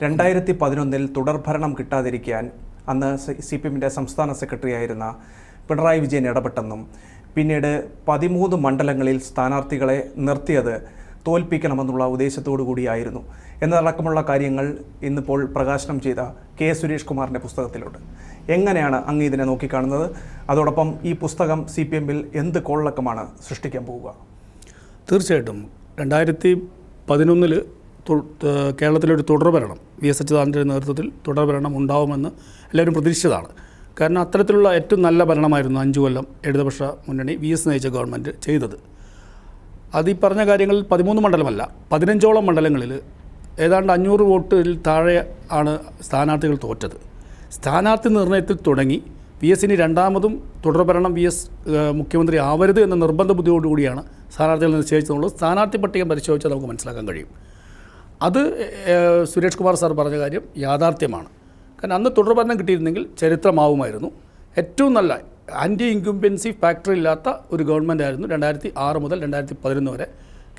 2011 തുടർഭരണം കിട്ടാതിരിക്കാൻ അന്ന് CPMന്റെ സംസ്ഥാന സെക്രട്ടറി ആയിരുന്ന പിണറായി വിജയൻ ഇടപെട്ടെന്നും പിന്നീട് 13 മണ്ഡലങ്ങളിൽ സ്ഥാനാർത്ഥികളെ നിർത്തിയത് തോൽപ്പിക്കണമെന്നുള്ള ഉദ്ദേശത്തോടു കൂടിയായിരുന്നു എന്നതടക്കമുള്ള കാര്യങ്ങൾ ഇന്നിപ്പോൾ പ്രകാശനം ചെയ്ത കെ സുരേഷ് കുമാറിൻ്റെ പുസ്തകത്തിലുണ്ട്. എങ്ങനെയാണ് അങ്ങ് ഇതിനെ നോക്കിക്കാണുന്നത്? അതോടൊപ്പം ഈ പുസ്തകം CPMൽ എന്ത് കോളിളക്കമാണ് സൃഷ്ടിക്കാൻ പോവുക? തീർച്ചയായിട്ടും 2011 കേരളത്തിലൊരു തുടർഭരണം VS അച്യുതാനന്ദൻ്റെ നേതൃത്വത്തിൽ തുടർഭരണം ഉണ്ടാവുമെന്ന് എല്ലാവരും പ്രതീക്ഷിച്ചതാണ്. കാരണം അത്തരത്തിലുള്ള ഏറ്റവും നല്ല ഭരണമായിരുന്നു 5 കൊല്ലം ഇടതുപക്ഷ മുന്നണി VS നയിച്ച ഗവൺമെൻറ് ചെയ്തത്. അത് ഈ പറഞ്ഞ കാര്യങ്ങളിൽ 13 മണ്ഡലമല്ല 15ഓളം മണ്ഡലങ്ങളിൽ ഏതാണ്ട് 500 വോട്ടിൽ താഴെ ആണ് സ്ഥാനാർത്ഥികൾ തോറ്റത്. സ്ഥാനാർത്ഥി നിർണയത്തിൽ തുടങ്ങി VSന് രണ്ടാമതും തുടർഭരണം VS മുഖ്യമന്ത്രി ആവരുത് എന്ന നിർബന്ധ ബുദ്ധിയോടുകൂടിയാണ് സ്ഥാനാർത്ഥികൾ നിശ്ചയിച്ചതുള്ളത്. സ്ഥാനാർത്ഥി പട്ടിക പരിശോധിച്ചാൽ നമുക്ക് മനസ്സിലാക്കാൻ കഴിയും. അത് സുരേഷ് കുമാർ സാർ പറഞ്ഞ കാര്യം യാഥാർത്ഥ്യമാണ്. കാരണം അന്ന് തുടർഭരണം കിട്ടിയിരുന്നെങ്കിൽ ചരിത്രമാവുമായിരുന്നു. ഏറ്റവും നല്ല ആൻറ്റി ഇൻകംബൻസി ഫാക്ടറി ഇല്ലാത്ത ഒരു ഗവൺമെൻറ് ആയിരുന്നു 2006 മുതൽ 2011 വരെ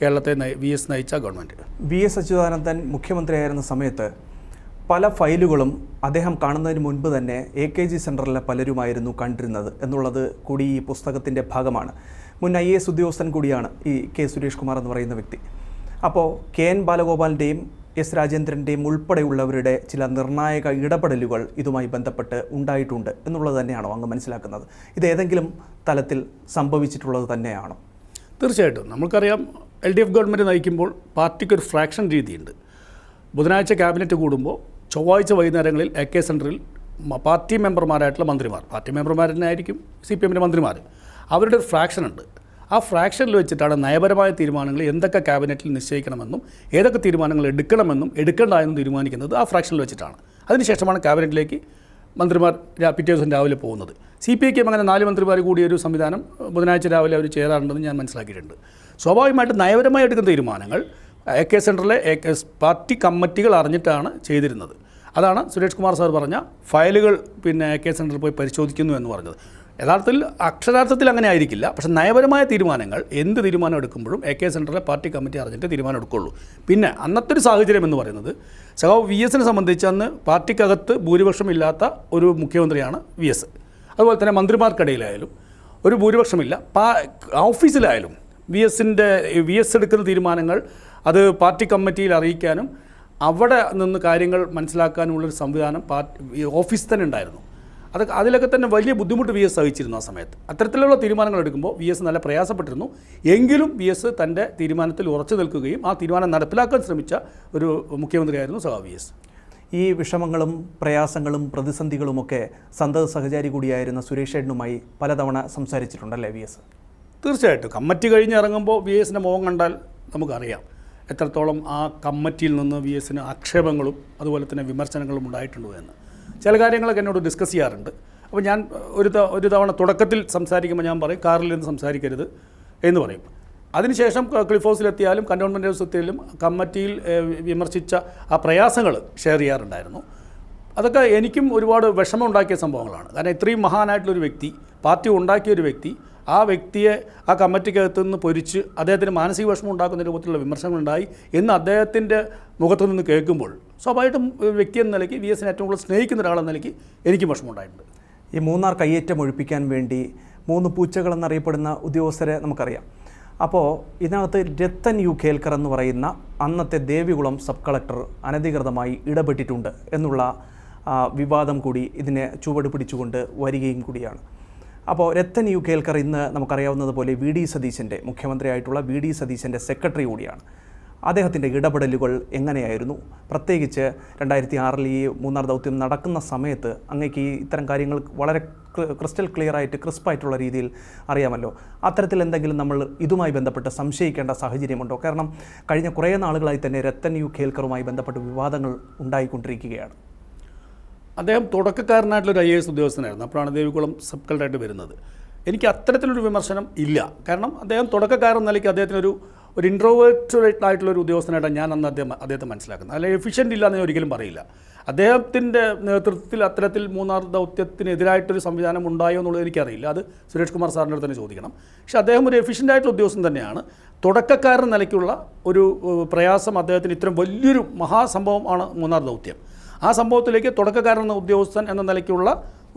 കേരളത്തെ VS നയിച്ച ഗവൺമെൻറ്. VS അച്യുതാനന്ദൻ മുഖ്യമന്ത്രിയായിരുന്ന സമയത്ത് പല ഫയലുകളും അദ്ദേഹം കാണുന്നതിന് മുൻപ് തന്നെ AKG സെൻറ്ററിലെ പലരുമായിരുന്നു കണ്ടിരുന്നത് എന്നുള്ളത് കൂടി ഈ പുസ്തകത്തിൻ്റെ ഭാഗമാണ്. മുൻ IAS ഉദ്യോഗസ്ഥൻ കൂടിയാണ് ഈ കെ സുരേഷ് കുമാർ എന്ന് പറയുന്ന വ്യക്തി. അപ്പോൾ KN ബാലഗോപാലിൻ്റെയും S രാജേന്ദ്രൻ്റെയും ഉൾപ്പെടെയുള്ളവരുടെ ചില നിർണായക ഇടപെടലുകൾ ഇതുമായി ബന്ധപ്പെട്ട് ഉണ്ടായിട്ടുണ്ട് എന്നുള്ളത് തന്നെയാണോ അങ്ങ് മനസ്സിലാക്കുന്നത്? ഇത് ഏതെങ്കിലും തലത്തിൽ സംഭവിച്ചിട്ടുള്ളത് തന്നെയാണോ? തീർച്ചയായിട്ടും. നമുക്കറിയാം LDF ഗവൺമെൻറ് നയിക്കുമ്പോൾ പാർട്ടിക്കൊരു ഫ്രാക്ഷൻ രീതിയുണ്ട്. ബുധനാഴ്ച ക്യാബിനറ്റ് കൂടുമ്പോൾ ചൊവ്വാഴ്ച വൈകുന്നേരങ്ങളിൽ AK സെൻറ്ററിൽ പാർട്ടി മെമ്പർമാരായിട്ടുള്ള മന്ത്രിമാർ, പാർട്ടി മെമ്പർമാർ തന്നെ ആയിരിക്കും CPMൻ്റെ മന്ത്രിമാർ, അവരുടെ ഒരു ഫ്രാക്ഷൻ ഉണ്ട്. ആ ഫ്രാക്ഷനിൽ വെച്ചിട്ടാണ് നയപരമായ തീരുമാനങ്ങൾ എന്തൊക്കെ ക്യാബിനറ്റിൽ നിശ്ചയിക്കണമെന്നും ഏതൊക്കെ തീരുമാനങ്ങൾ എടുക്കണമെന്നും എടുക്കേണ്ട എന്നും തീരുമാനിക്കുന്നത് ആ ഫ്രാക്ഷനിൽ വെച്ചിട്ടാണ്. അതിനുശേഷമാണ് ക്യാബിനറ്റിലേക്ക് മന്ത്രിമാർ പിറ്റേ ദിവസം രാവിലെ പോകുന്നത്. CPIക്കും അങ്ങനെ 4 മന്ത്രിമാർ കൂടിയൊരു സംവിധാനം ബുധനാഴ്ച രാവിലെ അവർ ചേരാറുണ്ടെന്ന് ഞാൻ മനസ്സിലാക്കിയിട്ടുണ്ട്. സ്വാഭാവികമായിട്ട് നയപരമായി എടുക്കുന്ന തീരുമാനങ്ങൾ AK സെൻറ്ററിലെ പാർട്ടി കമ്മിറ്റികൾ അറിഞ്ഞിട്ടാണ് ചെയ്തിരുന്നത്. അതാണ് സുരേഷ് കുമാർ സാർ പറഞ്ഞ ഫയലുകൾ AK സെൻറ്ററിൽ പോയി പരിശോധിക്കുന്നു എന്ന് പറഞ്ഞത്. യഥാർത്ഥത്തിൽ അക്ഷരാർത്ഥത്തിൽ അങ്ങനെ ആയിരിക്കില്ല. പക്ഷേ നയപരമായ തീരുമാനങ്ങൾ എന്ത് തീരുമാനം എടുക്കുമ്പോഴും AK സെൻറ്ററിലെ പാർട്ടി കമ്മിറ്റി അറിഞ്ഞിട്ട് തീരുമാനം എടുക്കുകയുള്ളൂ. പിന്നെ അന്നത്തെ ഒരു സാഹചര്യം എന്ന് പറയുന്നത് സഖാവ് VSനെ സംബന്ധിച്ച് അന്ന് പാർട്ടിക്കകത്ത് ഭൂരിപക്ഷമില്ലാത്ത ഒരു മുഖ്യമന്ത്രിയാണ് VS. അതുപോലെ തന്നെ മന്ത്രിമാർക്കിടയിലായാലും ഒരു ഭൂരിപക്ഷമില്ല. ഓഫീസിലായാലും VS എടുക്കുന്ന തീരുമാനങ്ങൾ അത് പാർട്ടി കമ്മിറ്റിയിൽ അറിയിക്കാനും അവിടെ നിന്ന് കാര്യങ്ങൾ മനസ്സിലാക്കാനുമുള്ളൊരു സംവിധാനം ഓഫീസിൽ തന്നെ ഉണ്ടായിരുന്നു. അതിലൊക്കെ തന്നെ വലിയ ബുദ്ധിമുട്ട് VS സഹിച്ചിരുന്നു ആ സമയത്ത്. അത്തരത്തിലുള്ള തീരുമാനങ്ങൾ എടുക്കുമ്പോൾ VS നല്ല പ്രയാസപ്പെട്ടിരുന്നു. എങ്കിലും VS തൻ്റെ തീരുമാനത്തിൽ ഉറച്ചു നിൽക്കുകയും ആ തീരുമാനം നടപ്പിലാക്കാൻ ശ്രമിച്ച ഒരു മുഖ്യമന്ത്രിയായിരുന്നു സഖാവ് VS. ഈ വിഷമങ്ങളും പ്രയാസങ്ങളും പ്രതിസന്ധികളുമൊക്കെ സന്തത സഹചാരി കൂടിയായിരുന്ന സുരേഷ് ഏട്ടനുമായി പലതവണ സംസാരിച്ചിട്ടുണ്ടല്ലേ VS? തീർച്ചയായിട്ടും. കമ്മിറ്റി കഴിഞ്ഞിറങ്ങുമ്പോൾ VSൻ്റെ മുഖം കണ്ടാൽ നമുക്കറിയാം എത്രത്തോളം ആ കമ്മിറ്റിയിൽ നിന്ന് VSന് ആക്ഷേപങ്ങളും അതുപോലെ തന്നെ വിമർശനങ്ങളും ഉണ്ടായിട്ടുണ്ടോ എന്ന്. ചില കാര്യങ്ങളൊക്കെ എന്നോട് ഡിസ്കസ് ചെയ്യാറുണ്ട്. അപ്പോൾ ഞാൻ ഒരു തവണ തുടക്കത്തിൽ സംസാരിക്കുമ്പോൾ ഞാൻ പറയും കാറിൽ നിന്ന് സംസാരിക്കരുത് എന്ന് പറയും. അതിനുശേഷം ക്ലിഫ് ഹൗസിലെത്തിയാലും കൻ്റോൺമെൻറ്റ് ഹൗസ് എത്തിയാലും കമ്മിറ്റിയിൽ വിമർശിച്ച ആ പ്രയാസങ്ങൾ ഷെയർ ചെയ്യാറുണ്ടായിരുന്നു. അതൊക്കെ എനിക്കും ഒരുപാട് വിഷമം ഉണ്ടാക്കിയ സംഭവങ്ങളാണ്. കാരണം ഇത്രയും മഹാനായിട്ടുള്ളൊരു വ്യക്തി, പാർട്ടി ഉണ്ടാക്കിയൊരു വ്യക്തി, ആ വ്യക്തിയെ ആ കമ്മിറ്റിക്കകത്തു നിന്ന് പൊരിച്ച് അദ്ദേഹത്തിന് മാനസിക വിഷമം ഉണ്ടാക്കുന്ന രൂപത്തിലുള്ള വിമർശനങ്ങളുണ്ടായി എന്ന് അദ്ദേഹത്തിൻ്റെ മുഖത്തു നിന്ന് കേൾക്കുമ്പോൾ സ്വാഭാവികമായിട്ടും വ്യക്തി എന്ന നിലയ്ക്ക് VSനെ ഏറ്റവും കൂടുതൽ സ്നേഹിക്കുന്ന ഒരാളെന്ന നിലയ്ക്ക് എനിക്കും വിഷമം ഉണ്ടായിട്ടുണ്ട്. ഈ മൂന്നാർ കയ്യേറ്റം ഒഴിപ്പിക്കാൻ വേണ്ടി 3 പൂച്ചകളെന്നറിയപ്പെടുന്ന ഉദ്യോഗസ്ഥരെ നമുക്കറിയാം. അപ്പോൾ ഇതിനകത്ത് രത്തൻ U കേൽക്കർ എന്ന് പറയുന്ന അന്നത്തെ ദേവികുളം സബ് കളക്ടർ അനധികൃതമായി ഇടപെട്ടിട്ടുണ്ട് എന്നുള്ള വിവാദം കൂടി ഇതിനെ ചുവട് പിടിച്ചുകൊണ്ട് വരികയും കൂടിയാണ്. അപ്പോൾ രത്തൻ U കേൽക്കർ ഇന്ന് നമുക്കറിയാവുന്നതുപോലെ VD സതീശൻ്റെ മുഖ്യമന്ത്രിയായിട്ടുള്ള VD സതീശൻ്റെ സെക്രട്ടറി കൂടിയാണ്. അദ്ദേഹത്തിൻ്റെ ഇടപെടലുകൾ എങ്ങനെയായിരുന്നു? പ്രത്യേകിച്ച് 2006 ഈ മൂന്നാർ ദൗത്യം നടക്കുന്ന സമയത്ത് അങ്ങേക്ക് ഇത്തരം കാര്യങ്ങൾ വളരെ ക്രിസ്റ്റൽ ക്ലിയറായിട്ട് ക്രിസ്പായിട്ടുള്ള രീതിയിൽ അറിയാമല്ലോ. അത്തരത്തിൽ എന്തെങ്കിലും നമ്മൾ ഇതുമായി ബന്ധപ്പെട്ട് സംശയിക്കേണ്ട സാഹചര്യമുണ്ടോ? കാരണം കഴിഞ്ഞ കുറേ നാളുകളായി തന്നെ രത്തൻ U കേൽക്കറുമായി ബന്ധപ്പെട്ട് വിവാദങ്ങൾ ഉണ്ടായിക്കൊണ്ടിരിക്കുകയാണ്. അദ്ദേഹം തുടക്കക്കാരനായിട്ടുള്ളൊരു IAS ഉദ്യോഗസ്ഥനായിരുന്നു. അപ്പോഴാണ് ദേവികുളം സബ് കളക്ടറായിട്ട് വരുന്നത്. എനിക്ക് അത്തരത്തിലൊരു വിമർശനം ഇല്ല. കാരണം അദ്ദേഹം തുടക്കക്കാരൻ നിലയ്ക്ക് അദ്ദേഹത്തിനൊരു ഇൻട്രോവേർട്ടഡ് ആയിട്ടുള്ളൊരു ഉദ്യോഗസ്ഥനായിട്ടാണ് ഞാൻ അന്ന് അദ്ദേഹത്തെ മനസ്സിലാക്കുന്നത്. അല്ലെങ്കിൽ എഫിഷ്യൻ്റ് ഇല്ല എന്ന് ഞാൻ ഒരിക്കലും പറയില്ല. അദ്ദേഹത്തിൻ്റെ നേതൃത്വത്തിൽ അത്തരത്തിൽ മൂന്നാർ ദൗത്യത്തിനെതിരായിട്ടൊരു സംവിധാനം ഉണ്ടായോ എന്നുള്ളത് എനിക്കറിയില്ല. അത് സുരേഷ് കുമാർ സാറിൻ്റെ അടുത്ത് തന്നെ ചോദിക്കണം. പക്ഷേ അദ്ദേഹം ഒരു എഫിഷ്യൻ്റ് ആയിട്ടുള്ള ഉദ്യോഗസ്ഥൻ തന്നെയാണ്. തുടക്കക്കാരൻ നിലയ്ക്കുള്ള ഒരു പ്രയാസം അദ്ദേഹത്തിന് ഇത്തരം വലിയൊരു മഹാസംഭവം ആണ് മൂന്നാർ ദൗത്യം. ആ സംഭവത്തിലേക്ക് തുടക്കക്കാരൻ എന്ന ഉദ്യോഗസ്ഥൻ എന്ന നിലയ്ക്കുള്ള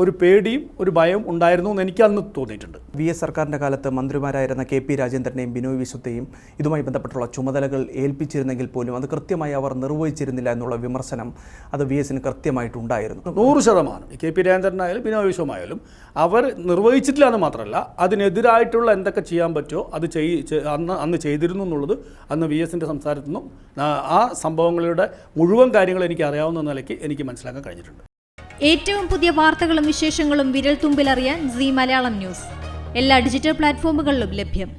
ഒരു പേടിയും ഒരു ഭയവും ഉണ്ടായിരുന്നു എന്ന് എനിക്ക് അന്ന് തോന്നിയിട്ടുണ്ട്. VS സർക്കാരിൻ്റെ കാലത്ത് മന്ത്രിമാരായിരുന്ന KP രാജേന്ദ്രനെയും ബിനോയ് വിശ്വത്തെയും ഇതുമായി ബന്ധപ്പെട്ടുള്ള ചുമതലകൾ ഏൽപ്പിച്ചിരുന്നെങ്കിൽ പോലും അത് കൃത്യമായി അവർ നിർവഹിച്ചിരുന്നില്ല എന്നുള്ള വിമർശനം അത് VSന് കൃത്യമായിട്ടുണ്ടായിരുന്നു. 100% KP രാജേന്ദ്രനായാലും ബിനോയ് വിശ്വമായാലും അവർ നിർവഹിച്ചിട്ടില്ല എന്ന് മാത്രമല്ല, അതിനെതിരായിട്ടുള്ള എന്തൊക്കെ ചെയ്യാൻ പറ്റുമോ അത് അന്ന് ചെയ്തിരുന്നു എന്നുള്ളത് അന്ന് VSൻ്റെ സംസാരത്തിൽ നിന്നും ആ സംഭവങ്ങളുടെ മുഴുവൻ കാര്യങ്ങൾ എനിക്ക് അറിയാവുന്ന നിലയ്ക്ക് എനിക്ക് മനസ്സിലാക്കാൻ കഴിഞ്ഞിട്ടുണ്ട്. ഏറ്റവും പുതിയ വാർത്തകളും വിശേഷങ്ങളും വിരൽ തുമ്പിലറിയാൻ സീ മലയാളം ന്യൂസ് എല്ലാ ഡിജിറ്റൽ പ്ലാറ്റ്ഫോമുകളിലും ലഭ്യം.